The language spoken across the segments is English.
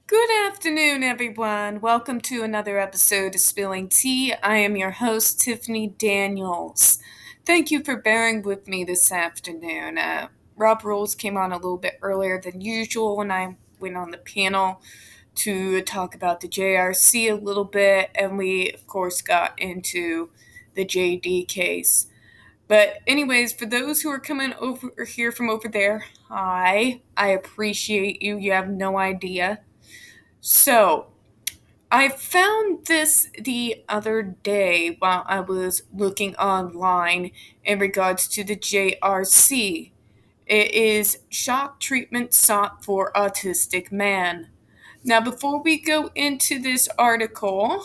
Good afternoon, everyone. Welcome to another episode of Spilling Tea. I am your host, Tiffany Daniels. Thank you for bearing with me this afternoon. Rob Rolls came on a little bit earlier than usual when I went on the panel to talk about the JRC a little bit, and we, of course, got into the JD case. But anyways, for those who are coming over here from over there, hi. I appreciate you. You have no idea. So, I found this the other day while I was looking online in regards to the JRC. It is shock treatment sought for autistic man. Now, before we go into this article,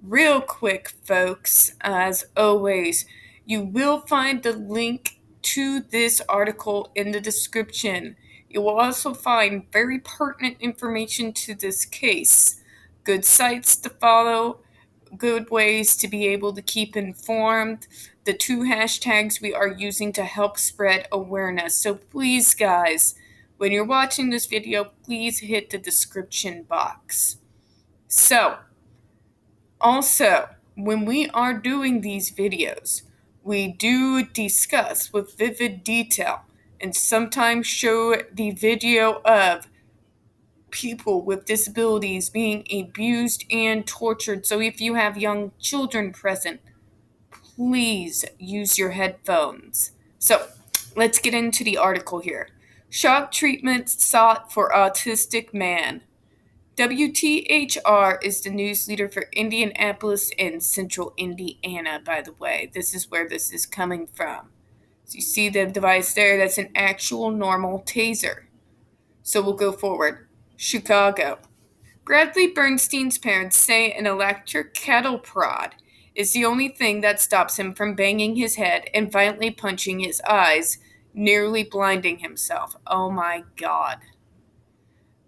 real quick, folks, as always, you will find the link to this article in the description. You will also find very pertinent information to this case, good sites to follow, good ways to be able to keep informed, the two hashtags we are using to help spread awareness. So please, guys, when you're watching this video, please hit the description box. So, also, when we are doing these videos, we do discuss with vivid detail and sometimes show the video of people with disabilities being abused and tortured. So if you have young children present, please use your headphones. So let's get into the article here. Shock treatment sought for autistic man. WTHR is the news leader for Indianapolis and Central Indiana, by the way. This is where this is coming from. So you see the device there? That's an actual normal taser. So we'll go forward. Chicago. Bradley Bernstein's parents say an electric cattle prod is the only thing that stops him from banging his head and violently punching his eyes, nearly blinding himself. Oh my God.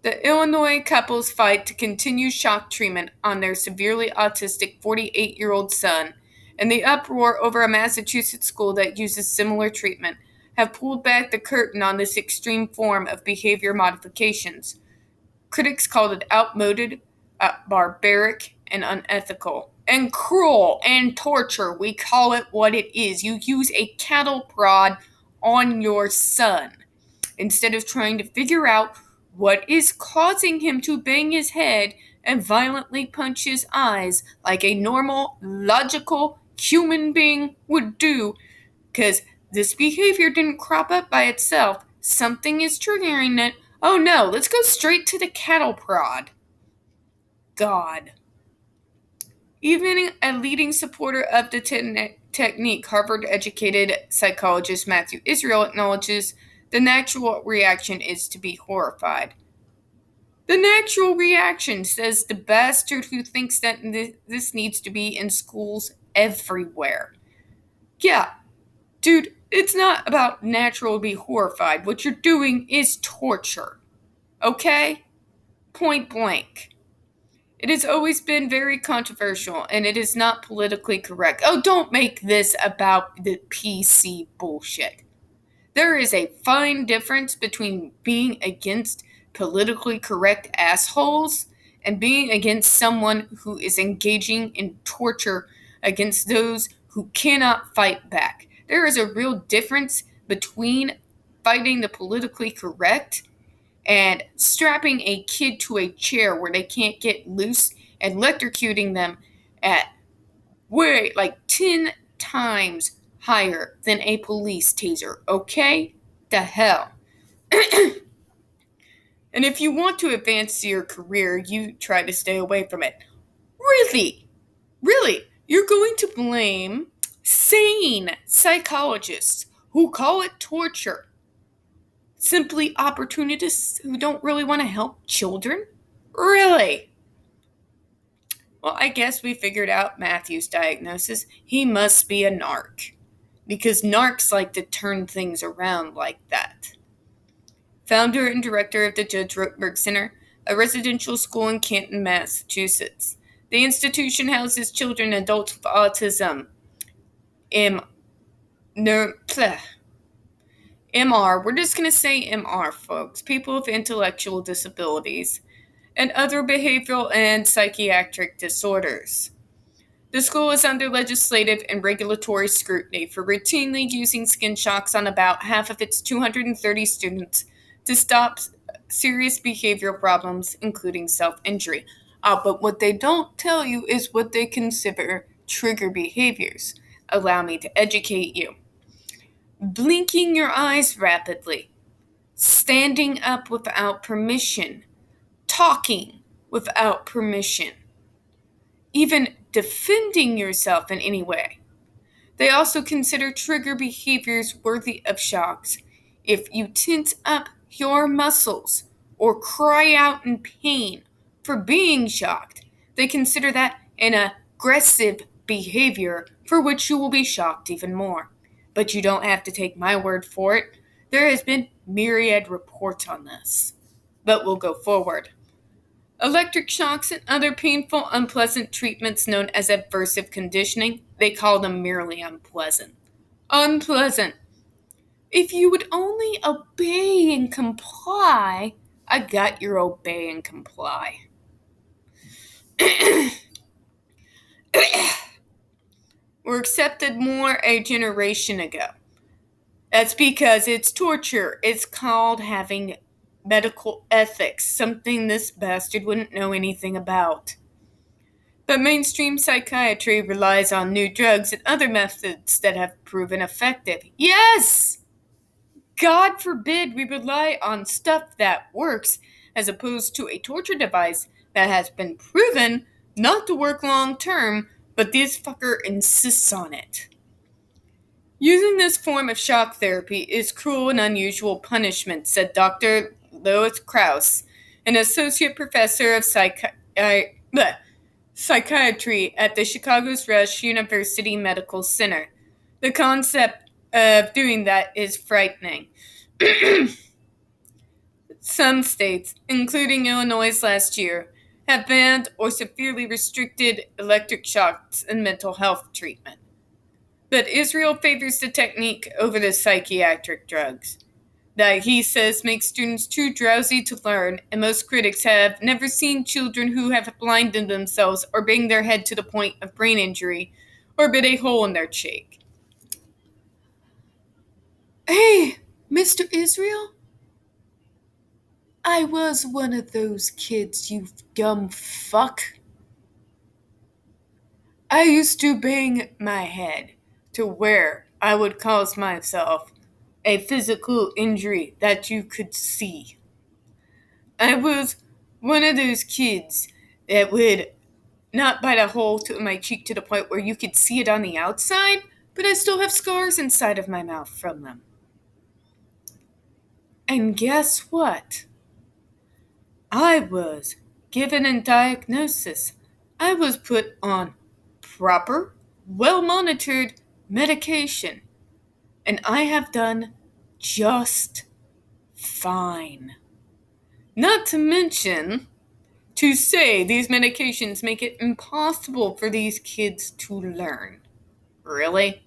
The Illinois couple's fight to continue shock treatment on their severely autistic 48-year-old son and the uproar over a Massachusetts school that uses similar treatment have pulled back the curtain on this extreme form of behavior modifications. Critics called it outmoded, barbaric, and unethical. And cruel and torture. We call it what it is. You use a cattle prod on your son instead of trying to figure out what is causing him to bang his head and violently punch his eyes like a normal, logical human being would do, because this behavior didn't crop up by itself. Something is triggering it. Oh no, let's go straight to the cattle prod. God. Even a leading supporter of the technique, Harvard-educated psychologist Matthew Israel acknowledges the natural reaction is to be horrified. The natural reaction, says the bastard who thinks that this needs to be in schools everywhere. Yeah, dude, it's not about natural to be horrified. What you're doing is torture. Okay? Point blank. It has always been very controversial, and it is not politically correct. Oh, don't make this about the PC bullshit. There is a fine difference between being against politically correct assholes and being against someone who is engaging in torture against those who cannot fight back. There is a real difference between fighting the politically correct and strapping a kid to a chair where they can't get loose and electrocuting them at way like 10 times higher than a police taser, okay? The hell. And if you want to advance your career, you try to stay away from it. Really? Really? You're going to blame sane psychologists who call it torture simply opportunists who don't really want to help children? Really? Well, I guess we figured out Matthew's diagnosis. He must be a narc. Because narcs like to turn things around like that. Founder and director of the Judge Rothberg Center, a residential school in Canton, Massachusetts. The institution houses children and adults with autism. In MR, we're just going to say MR, folks, people with intellectual disabilities, and other behavioral and psychiatric disorders. The school is under legislative and regulatory scrutiny for routinely using skin shocks on about half of its 230 students to stop serious behavioral problems, including self-injury. But what they don't tell you is what they consider trigger behaviors. Allow me to educate you. Blinking your eyes rapidly, standing up without permission, talking without permission, even defending yourself in any way. They also consider trigger behaviors worthy of shocks. If you tense up your muscles or cry out in pain for being shocked, they consider that an aggressive behavior for which you will be shocked even more. But you don't have to take my word for it. There has been myriad reports on this. But we'll go forward. Electric shocks and other painful, unpleasant treatments known as aversive conditioning, they call them merely unpleasant. Unpleasant. If you would only obey and comply, I got your obey and comply. Were accepted more a generation ago. That's because it's torture. It's called having medical ethics, something this bastard wouldn't know anything about. But mainstream psychiatry relies on new drugs and other methods that have proven effective. Yes! God forbid we rely on stuff that works as opposed to a torture device that has been proven not to work long term, but this fucker insists on it. Using this form of shock therapy is cruel and unusual punishment, said Dr. Lois Krause, an associate professor of psychiatry at the Chicago's Rush University Medical Center. The concept of doing that is frightening. Some states, including Illinois last year, have banned or severely restricted electric shocks in mental health treatment. But Israel favors the technique over the psychiatric drugs. That, he says, makes students too drowsy to learn, and most critics have never seen children who have blinded themselves or banged their head to the point of brain injury or bit a hole in their cheek. Hey, Mr. Israel? I was one of those kids, you dumb fuck. I used to bang my head to where I would cause myself a physical injury that you could see. I was one of those kids that would not bite a hole to my cheek to the point where you could see it on the outside, but I still have scars inside of my mouth from them. And guess what? I was given a diagnosis. I was put on proper, well-monitored medication, and I have done just fine. Not to mention, to say these medications make it impossible for these kids to learn. Really?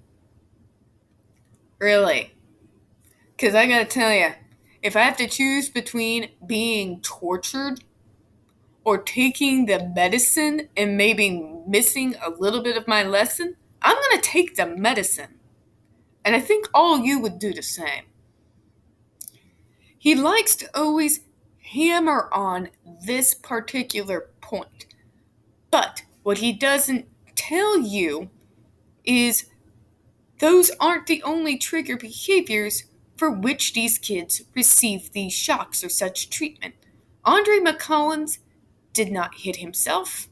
Really? Because I gotta tell you, if I have to choose between being tortured or taking the medicine and maybe missing a little bit of my lesson, I'm gonna take the medicine. And I think all you would do the same. He likes to always hammer on this particular point. But what he doesn't tell you is those aren't the only trigger behaviors for which these kids receive these shocks or such treatment. Andre McCollins did not hit himself.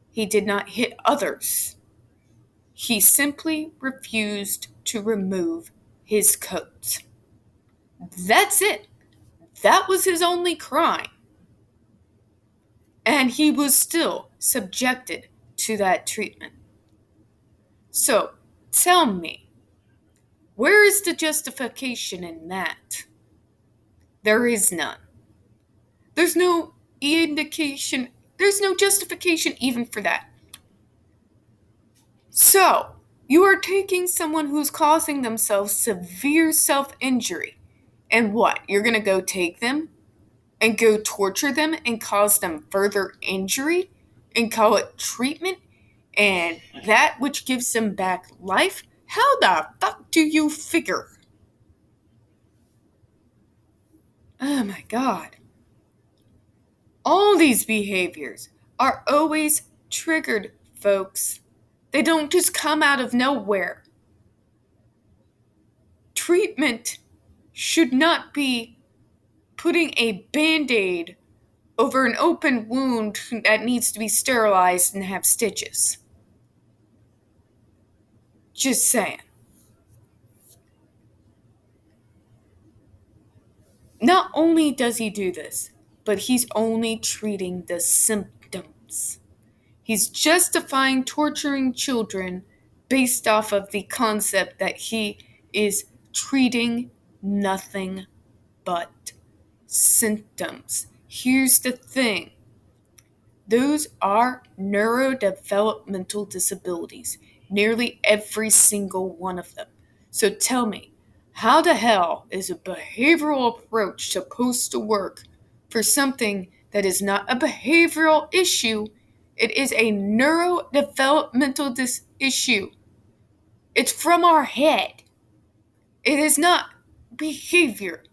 He did not hit others. He simply refused to remove his coat. That's it. That was his only crime. And he was still subjected to that treatment. So, tell me, where is the justification in that? There is none. There's no indication, there's no justification even for that. So, you are taking someone who's causing themselves severe self-injury And what? You're going to go take them and go torture them and cause them further injury and call it treatment and that which gives them back life? How the fuck do you figure? Oh my god. All these behaviors are always triggered, folks. They don't just come out of nowhere. Treatment should not be putting a band-aid over an open wound that needs to be sterilized and have stitches. Just saying. Not only does he do this, but he's only treating the symptoms. He's justifying torturing children based off of the concept that he is treating nothing but symptoms. Here's the thing. Those are neurodevelopmental disabilities, nearly every single one of them. So tell me, how the hell is a behavioral approach supposed to work for something that is not a behavioral issue? It is a neurodevelopmental issue. It's from our head. It is not behavior.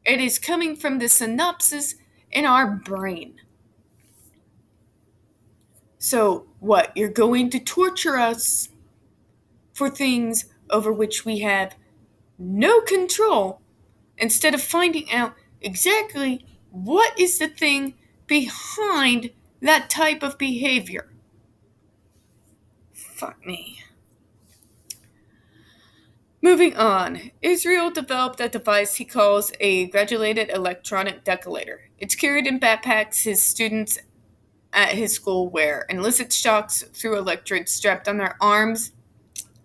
It is coming from the synapses in our brain. So, what? You're going to torture us for things over which we have no control instead of finding out exactly what is the thing behind that type of behavior. Fuck me. Moving on, Israel developed a device he calls a graduated electronic decollator. It's carried in backpacks his students at his school wear and elicits shocks through electrodes strapped on their arms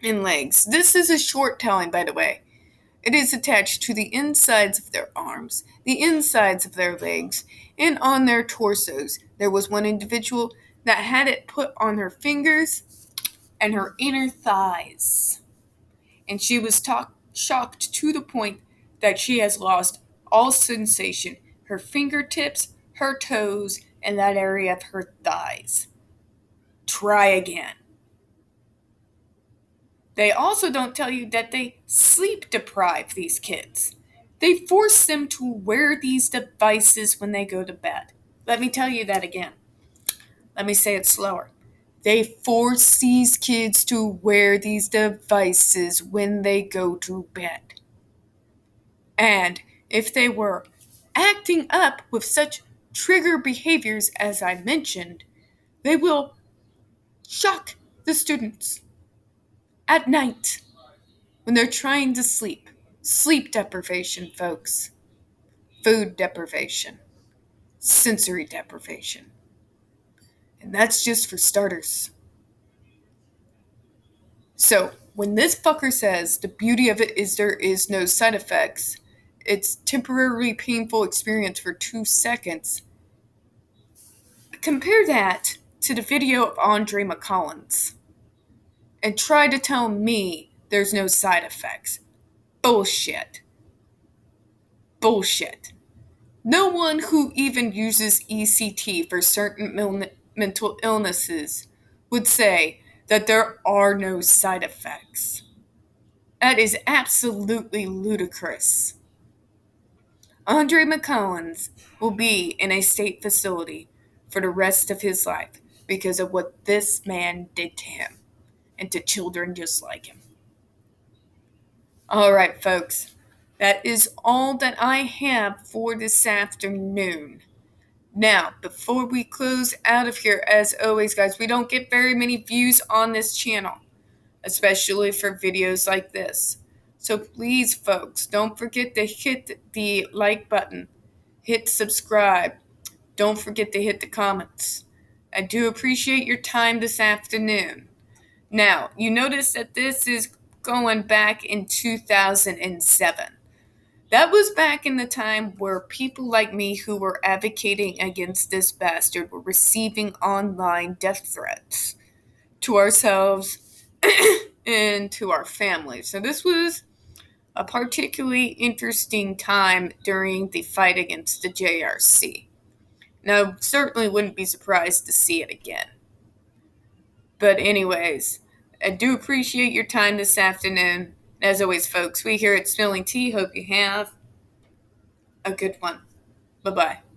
and legs. This is a short telling, by the way. It is attached to the insides of their arms, the insides of their legs, and on their torsos. There was one individual that had it put on her fingers and her inner thighs. And she was shocked to the point that she has lost all sensation. Her fingertips, her toes, and that area of her thighs. Try again. They also don't tell you that they sleep deprive these kids. They force them to wear these devices when they go to bed. Let me tell you that again. Let me say it slower. They force these kids to wear these devices when they go to bed. And if they were acting up with such trigger behaviors as I mentioned, they will shock the students at night when they're trying to sleep. Sleep deprivation, folks. Food deprivation. Sensory deprivation. And that's just for starters. So, when this fucker says the beauty of it is there is no side effects, it's temporarily painful experience for 2 seconds, compare that to the video of Andre McCollins and try to tell me there's no side effects. Bullshit. Bullshit. No one who even uses ECT for certain mental illnesses would say that there are no side effects. That is absolutely ludicrous. Andre McCollins will be in a state facility for the rest of his life because of what this man did to him and to children just like him. All right, folks. That is all that I have for this afternoon. Now, before we close out of here, as always, guys, we don't get very many views on this channel, especially for videos like this. So please, folks, don't forget to hit the like button, hit subscribe. Don't forget to hit the comments. I do appreciate your time this afternoon. Now, you notice that this is going back in 2007. That was back in the time where people like me who were advocating against this bastard were receiving online death threats to ourselves and to our families. So this was a particularly interesting time during the fight against the JRC. Now, certainly wouldn't be surprised to see it again. But anyways, I do appreciate your time this afternoon. As always, folks, we here at Spilling Tea hope you have a good one. Bye-bye.